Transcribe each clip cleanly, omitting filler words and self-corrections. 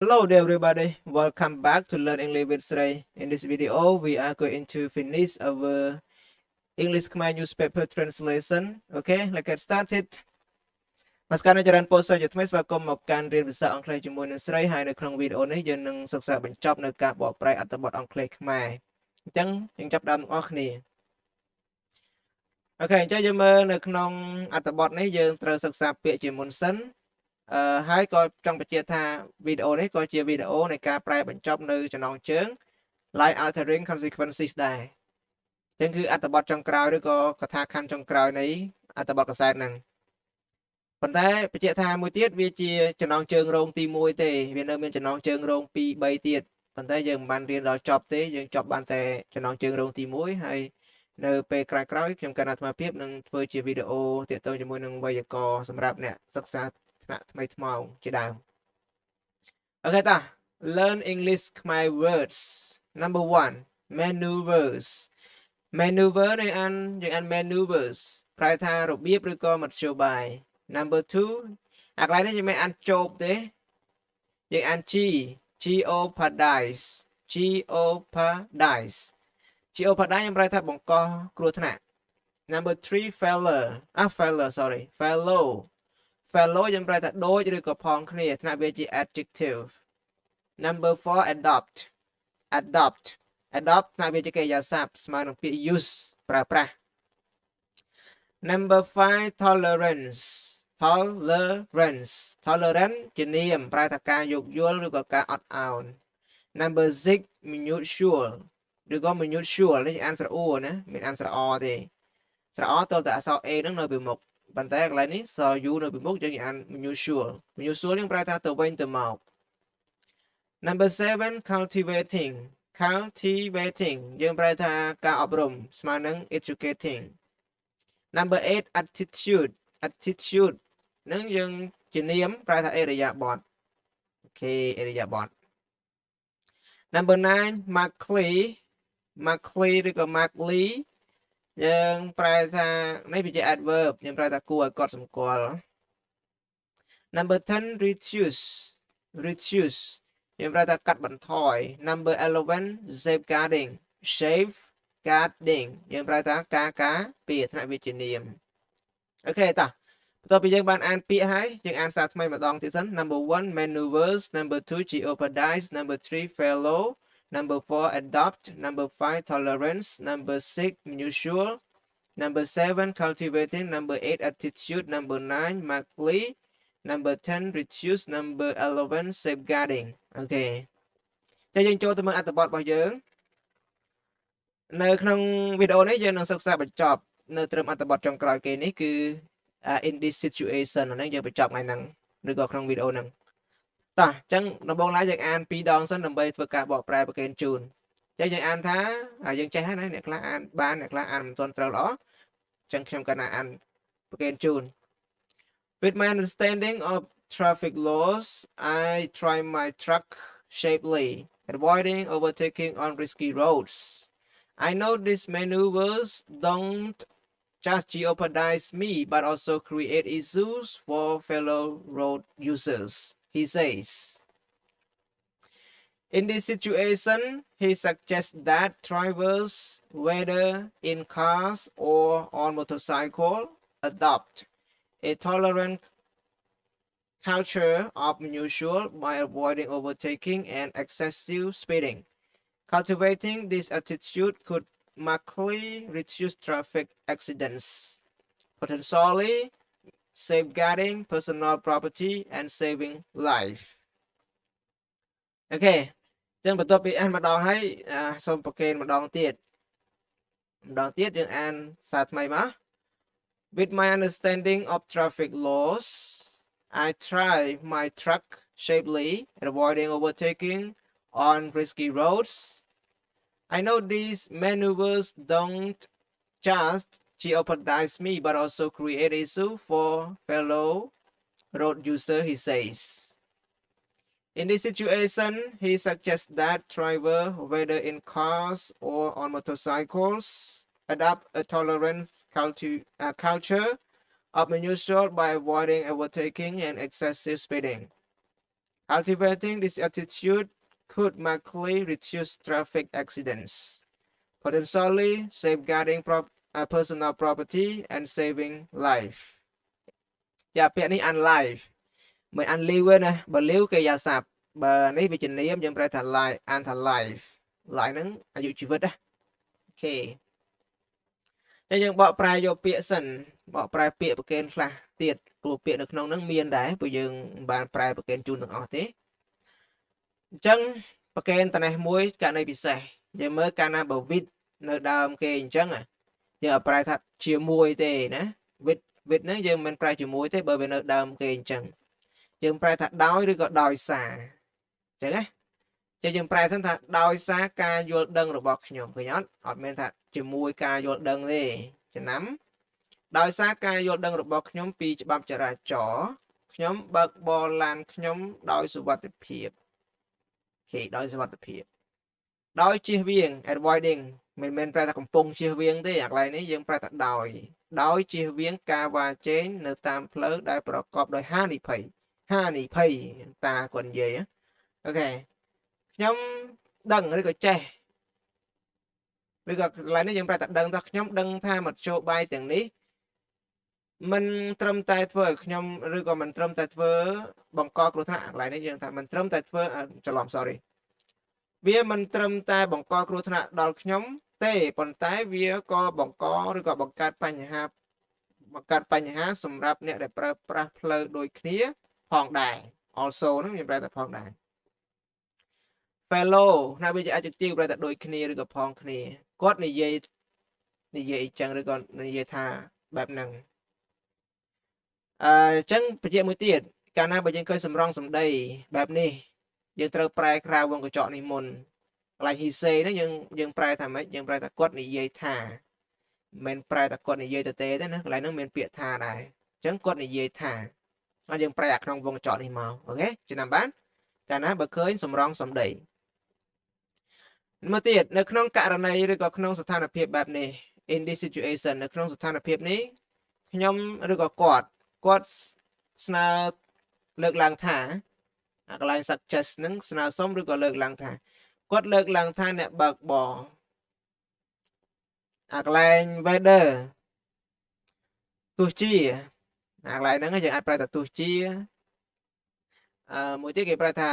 Hello there everybody, welcome back to Learn English with Srey. In this video, we are going to finish our English Khmer newspaper translation. Okay, let's get started. មកកាន់ចរន្តពោលសរជាថ្មីស្វាគមន៍មកកាន់រៀនភាសាអង់គ្លេសជាមួយនឹងស្រីហើយនៅក្នុងវីដេអូនេះយើងនឹងសិក្សាបញ្ចប់នៅការបកប្រែអត្ថបទអង់គ្លេសខ្មែរអញ្ចឹងយើងចាប់ផ្ដើមទាំងអស់គ្នាអូខេអញ្ចឹងយើងមើលនៅក្នុងអត្ថបទនេះយើងត្រូវសិក្សាពាក្យជាមុនសិនហើយក៏ចង់បញ្ជាក់ថាវីដេអូនេះក៏ជាវីដេអូនៃការប្រែបញ្ចប់នៅចំណងជើង life altering consequences ដែរអញ្ចឹងគឺអត្ថបទចុងក្រោយឬក៏កថាខណ្ឌចុងក្រោយនៃអត្ថបទកសែតហ្នឹងប៉ុន្តែបញ្ជាក់ថាមួយទៀតវាជាចំណងជើងរងទី1ទេវានៅមានចំណងជើងរង2 3ទៀតប៉ុន្តែយើងមិនបានរៀនដល់ចប់ទេយើងចប់បានតែចំណងជើងរងទី1ហើយនៅពេលក្រោយៗខ្ញុំកណ្ដាលអាត្មាភាពនឹងធ្វើជាវីដេអូទាក់ទងជាមួយនឹងវេយ្យាករណ៍សម្រាប់អ្នកសិក្សាថ្នាក់ថ្មីថ្មោងជាដើមអូខេតា Learn English Khmer words number 1 maneuvers maneuver នេះអានយើងអាន maneuvers ប្រែថារបៀបឬក៏មធ្យោបាយ number 2អាកន្លែងនេះយើងមិនអានជោបទេយើងអាន geopardice geopardice geopardice ខ្ញុំប្រែថាបង្កគ្រោះថ្នាក់ number 3 fellow យើងប្រែថាដូចឬក៏ផងគ្នាថ្នាក់វាជា adjective number 4 adopt ថ្នាក់វាជាកិរិយាសព្ទស្មើនឹងពាក្យ use ប្រើប្រាស់ number 5 tolerance ជានាមប្រែថាការយោគយល់ឬក៏ការអត់ឱន number 6 mutual ឬក៏ mutual នេះអានស្រអួរណាមិនអានស្រអទេស្រអតើតែអក្សរ A ហ្នឹងនៅពីមុខប៉ុន្តែកន្លែងនេះស U នៅពីមុខយើងអាន mutual យើងប្រែថាទៅវិញទៅមក number 7 cultivating យើងប្រែថាការអប់រំស្មើនឹង educating number 8 attitude នឹងយើងជានាមប្រែថាឥរិយាបថអូខេឥរិយាបថ number 9 markly ឬក៏ markly យើងប្រែថានេះវាជា adverb យើងប្រែថាគួរឲ្យកត់សម្គាល់ number 10 reduce យើងប្រែថាកាត់បន្ថយ number 11 safeguarding យើងប្រែថាការពារថ្នាក់វិជ្ជានាមអូខេតាបន្ទាប់ពីយើងបានអានពាក្យហើយយើងអានសារថ្មីម្ដងទៀតសិន number 1 maneuvers number 2 jeopardize number 3 fellow number 4 adopt number 5 tolerance number 6 mutual number 7 cultivating number 8 attitude number 9 markly number 10 reduce number 11 safeguarding អូខេចឹងយើងចូលទៅមើលអត្ថបទរបស់យើងនៅក្នុងវីដេអូនេះយើងនឹងសិក្សាបញ្ចប់នៅត្រឹមអត្ថបទចុងក្រោយគេនេះគឺ in this situation ហ្នឹងយើងបញ្ចប់ថ្ងៃហ្នឹងឬក៏ក្នុងវីដេអូហ្នឹងតោះអញ្ចឹងដំបូងឡើយយើងអាន2ដងសិនដើម្បីធ្វើការបកប្រែប្រកេនជូនអញ្ចឹងយើងអានថាយើងចេះហើយណាអ្នកខ្លះអានបានអ្នកខ្លះអានមិនទាន់ត្រូវល្អអញ្ចឹងខ្ញុំកណ្ដាអានប្រកេនជូន With my understanding of traffic laws I try my truck safely avoiding overtaking on risky roads I know these maneuvers don't just jeopardize me but also create issues for fellow road users, he says. In this situation, he suggests that drivers, whether in cars or on motorcycle, adopt a tolerant culture of mutual by avoiding overtaking and excessive speeding. Cultivating this attitude could markedly reduce traffic accidents, potentially safeguarding personal property and saving life. Okay, ចឹងបន្ទាប់ពីអានម្ដងហើយសូមប្រកេនម្ដងទៀតយើងអានសារថ្មីមក With my understanding of traffic laws, I try my truck safely, avoiding overtaking on risky roads. I know these maneuvers don't just jeopardize me but also create issue for fellow road user, he says. In this situation, he suggests that drivers, whether in cars or on motorcycles, adopt a tolerant culture of mutual by avoiding overtaking and excessive speeding. Cultivating this attitude could markedly reduce traffic accidents, potentially safeguarding personal property and saving life. យ៉ាពាក្យនេះ unlife មិន unlive ទេណាបើ live គេយ៉ាសាប់បើនេះវាជានាមយើងប្រែថា life anti life life ហ្នឹងអាយុជីវិតណាអូខេតែយើងបកប្រែយកពាក្យសិនបកប្រែពាក្យប្រកេនខ្លះទៀតព្រោះពាក្យនៅក្នុងហ្នឹងមានដែរព្រោះយើងមិនបានប្រែប្រកេនជូនទាំងអស់ទេអញ្ចឹងប្រកេនតនេះមួយករណីពិសេសយើងមើលកាលណាបើ with នៅដើមគេអញ្ចឹងយើងអត់ប្រែថាជាមួយទេណា with ហ្នឹងយើងមិនប្រែជាមួយទេបើវានៅដើមគេអញ្ចឹងយើងប្រែថាដោយឬក៏ដោយសារអញ្ចឹងណាចឹងយើងប្រែសិនថាដោយសារការយល់ដឹងរបស់ខ្ញុំឃើញអត់មែនថាជាមួយការយល់ដឹងទេចំណាំដោយសារការយល់ដឹងរបស់ខ្ញុំពីច្បាប់ចរាចរណ៍ខ្ញុំបើកបរឡានខ្ញុំដោយសុវត្ថិភាពអូខេដោយសុវត្ថិភាពដោយជៀសវាង avoiding មិនមែនប្រែថាកំពុងជៀសវាងទេអាកន្លែងនេះយើងប្រែថាដោយជៀសវាងការវ៉ាជែងនៅតាមផ្លូវដែលប្រកបដោយហានិភ័យតាគាត់និយាយអូខេខ្ញុំដឹងឬក៏ចេះឬក៏កន្លែងនេះយើងប្រែថាដឹងថាខ្ញុំដឹងថាមធ្យោបាយទាំងនេះមិនត្រឹមតែធ្វើឲ្យខ្ញុំឬក៏មិនត្រឹមតែធ្វើបង្កគ្រោះថ្នាក់កន្លែងនេះយើងថាមិនត្រឹមតែធ្វើច្រឡំ sorry វាមិនត្រឹមតែបង្កគ្រោះថ្នាក់ដល់ខ្ញុំទេប៉ុន្តែវាក៏បង្កឬក៏បង្កើតបញ្ហាសម្រាប់អ្នកដែលប្រើប្រាស់ផ្លូវដូចគ្នាផងដែរ also ហ្នឹងយើងប្រែថាផងដែរ fellow ណាវាជា adjective ប្រែថាដូចគ្នាឬក៏ផងគ្នាគាត់និយាយអញ្ចឹងឬក៏និយាយថាបែបហ្នឹងអញ្ចឹងបញ្ជាក់មួយទៀតកាលណាបើយើងឃើញសម្រងសម្ដីបែបនេះយើងត្រូវប្រែក្រៅវងកញ្ចក់នេះមុនកន្លែង he say ហ្នឹងយើងប្រែថាម៉េចយើងប្រែថាគាត់និយាយថាមិនប្រែថាគាត់និយាយទៅទេណាកន្លែងហ្នឹងមានពាក្យថាដែរអញ្ចឹងគាត់និយាយថាហើយយើងប្រែអាក្នុងវងកញ្ចក់នេះមកអូខេចំណាំបានកាលណាបើឃើញសម្រងសម្ដីមកទៀតនៅក្នុងករណីឬក៏ក្នុងស្ថានភាពបែបនេះ in this situation នៅក្នុងស្ថានភាពនេះខ្ញុំឬក៏គាត់ស្នើលើកឡើងថាកន្លែង suggest ហ្នឹងស្នើសុំឬក៏លើកឡើងថាគាត់លើកឡើងថាអ្នកបើកបរកន្លែង whether ទោះជាកន្លែងហ្នឹងយើងអាចប្រែថាទោះជាមួយទៀតគេប្រែថា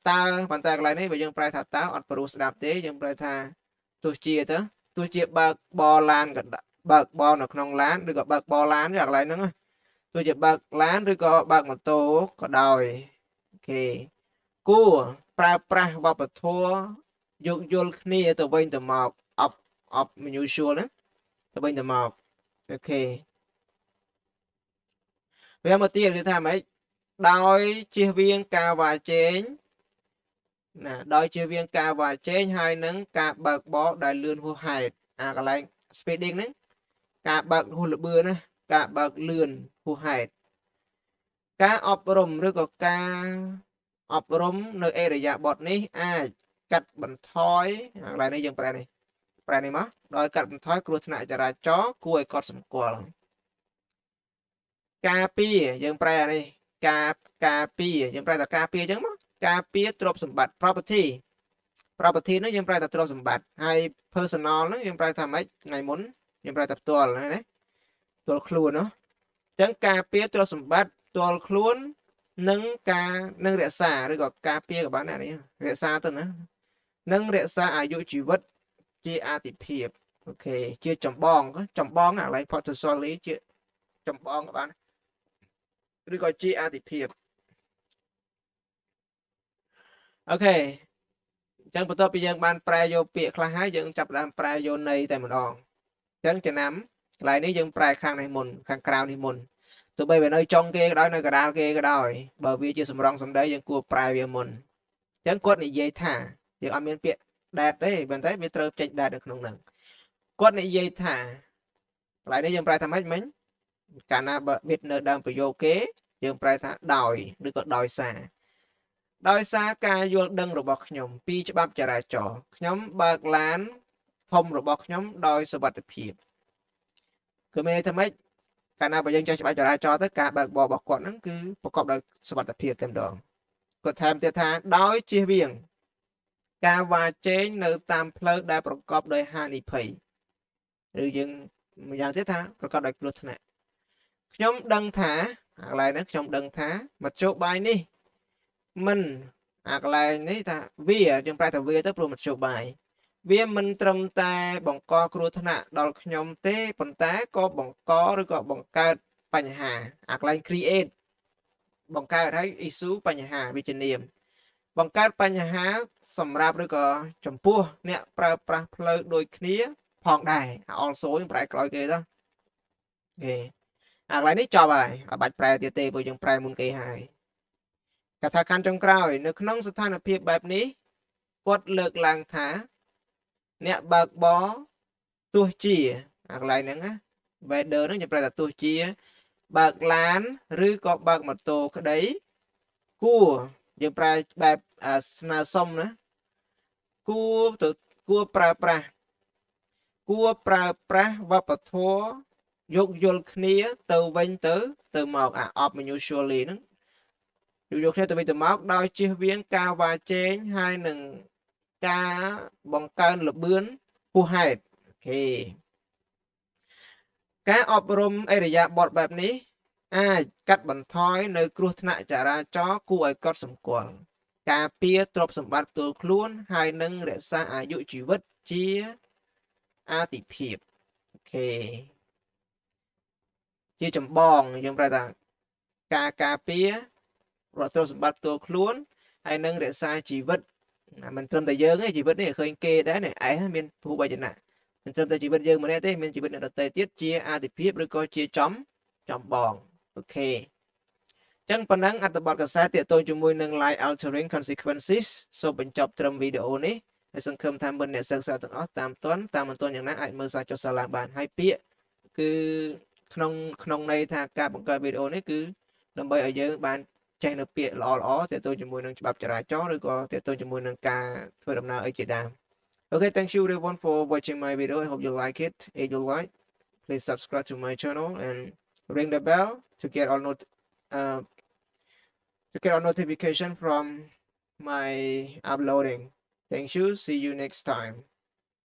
តើប៉ុន្តែកន្លែងនេះបើយើងប្រែថាតើអត់ព្រោះស្ដាប់ទេយើងប្រែថាទោះជាបើកបរឡានក៏បើកបរនៅក្នុងឡានឬក៏បើកបរឡានយ៉ាងកន្លែងហ្នឹងទោះជាបើកឡានឬក៏បើកម៉ូតូក៏ដោយអូខេគួរប្រើប្រាស់វប្បធម៌យោគយល់គ្នាទៅវិញទៅមកup unusual ណាទៅវិញទៅមកអូខេវាមកទៀតគឺថាម៉េចដោយជៀសវាងការវ៉ាជែងណាដោយជៀសវាងការវ៉ាជែងហើយនឹងការបើកបរដែលលឿនហួសហេតុកន្លែង speeding ហ្នឹងការបើកហួសល្បឿនណាការបើកលឿនហួសហេតុការអប់រំឬក៏ការអប់រំនៅអេរយាប័តនេះអាចកាត់បន្ថយកន្លែងនេះយើងប្រែនេះមកដោយកាត់បន្ថយគ្រោះថ្នាក់ចរាចរណ៍គួរឲ្យកត់សម្គាល់ការពារយើងប្រែអានេះការពារយើងប្រែថាការពារអញ្ចឹងមកការពារទ្រព្យសម្បត្តិ property ហ្នឹងយើងប្រែថាទ្រព្យសម្បត្តិហើយ personal ហ្នឹងយើងប្រែថាម៉េចថ្ងៃមុនយើងប្រែថាផ្ទាល់ហ្នឹងណាផ្ទាល់ខ្លួនអញ្ចឹងការពារទ្រព្យសម្បត្តិផ្ទាល់ខ្លួននិងរក្សាឬក៏ការពារក៏បានដែរនេះរក្សាទៅណានិងរក្សាអាយុជីវិតជាអាទិភាពអូខេជាចម្បងអាកន្លែង potentially ជាចម្បងក៏បានឬក៏ជាអាទិភាពអូខេអញ្ចឹងបន្ទាប់ពីយើងបានប្រែយកពាក្យខ្លះហើយយើងចាប់ផ្ដើមប្រែយកន័យតែម្ដងអញ្ចឹងចំណាំកន្លែងនេះយើងប្រែខាងនេះមុនខាងក្រៅនេះមុនទោះបីវានៅចុងគេក៏ដោយនៅកណ្ដាលគេក៏ដោយបើវាជាសម្រងសម្ដីយើងគួរប្រែវាមុនអញ្ចឹងគាត់និយាយថាយើងអត់មានពាក្យ that ទេប៉ុន្តែវាត្រូវចេញ that នៅក្នុងហ្នឹងគាត់និយាយថាកន្លែងនេះយើងប្រែថាម៉េចមិញកាលណាបើ with នៅដើមប្រយោគគេយើងប្រែថាដោយឬក៏ដោយសារការយល់ដឹងរបស់ខ្ញុំពីច្បាប់ចរាចរណ៍ខ្ញុំបើកឡានធំរបស់ខ្ញុំដោយសុវត្ថិភាពគឺមានន័យថាម៉េចកាលណាបើយើងចេះច្បាប់ចរាចរណ៍ទៅការបើកបររបស់គាត់ហ្នឹងគឺប្រកបដោយសុវត្ថិភាពតែម្ដង បន្ថែមទៀតថាដោយជៀសវាងការវ៉ាជែងនៅតាមផ្លូវដែលប្រកបដោយហានិភ័យឬយើងម្យ៉ាងទៀតថាប្រកបដោយគ្រោះថ្នាក់ខ្ញុំដឹងថាកន្លែងហ្នឹងខ្ញុំដឹងថាមធ្យោបាយនេះមិនកន្លែងនេះថាវាយើងប្រែថាវាទៅព្រោះមធ្យោបាយវាមិនត្រឹមតែបង្កគ្រោះថ្នាក់ដល់ខ្ញុំទេប៉ុន្តែក៏បង្កឬក៏បង្កើតបញ្ហាកន្លែង create បង្កើតឲ្យ issue បញ្ហាវិជ្ជនាមបង្កើតបញ្ហាសម្រាប់ឬក៏ចំពោះអ្នកប្រើប្រាស់ផ្លូវដូចគ្នាផងដែរ also យើងប្រែក្រោយគេទៅគេកន្លែងនេះចប់ហើយអត់បាច់ប្រែទៀតទេព្រោះយើងប្រែមុនគេហើយកថាខណ្ឌចុងក្រោយនៅក្នុងស្ថានភាពបែបនេះគាត់លើកឡើងថាអ្នកបើកបរទោះជាកន្លែងហ្នឹងណា weather ហ្នឹងយើងប្រែថាទោះជាបើកឡានឬក៏បើកម៉ូតូក្តីគួរយើងប្រែបែបស្នើសុំណាគួរប្រើប្រាស់វប្បធម៌យោគយល់គ្នាទៅវិញទៅមកup usually ហ្នឹងយោគយល់គ្នាទៅវិញទៅមកដោយជៀសវាងការវ៉ាជែងហើយនឹងការបង្កើនល្បឿនហួសហេតុអូខេការអប់រំអរិយាប័ត្របែបនេះអាចកាត់បន្ថយនៅគ្រោះថ្នាក់ចរាចរណ៍គួរឲ្យកត់សម្គាល់ការពារទ្រព្យសម្បត្តិផ្ទាល់ខ្លួនហើយនឹងរក្សាអាយុជីវិតជាអាទិភាពអូខេជាចម្បងយើងប្រែថាការពារទ្រព្យសម្បត្តិផ្ទាល់ខ្លួនហើយនឹងរក្សាជីវិតមិនត្រឹមតែយើងទេជីវិតនេះឃើញគេដែរនេះឯងមានភូបវចនៈមិនត្រឹមតែជីវិតយើងម្នាក់ទេមានជីវិតអ្នកដទៃទៀតជាអាទិភាពឬក៏ជាចំបងអូខេចឹងប៉ុណ្ណឹងអត្ថបទកសែតទាក់ទងជាមួយនឹង life altering consequences សូមបញ្ចប់ត្រឹមវីដេអូនេះហើយសង្ឃឹមថាមិនអ្នកសិក្សាទាំងអស់តាមមិនទាន់យ៉ាងណាអាចមើលសារចុះសាឡាបានហើយពាក្យគឺក្នុងន័យថាការបង្កើតវីដេអូនេះគឺដើម្បីឲ្យយើងបានចេះនៅពាក្យល្អៗទាក់ទងជាមួយនឹងច្បាប់ចរាចរណ៍ឬក៏ទាក់ទងជាមួយនឹងការធ្វើដំណើរអីជាដើម Okay, thank you everyone for watching my video. I hope you like it. If you like, please subscribe to my channel and ring the bell to get all notification from my uploading. Thank you. See you next time.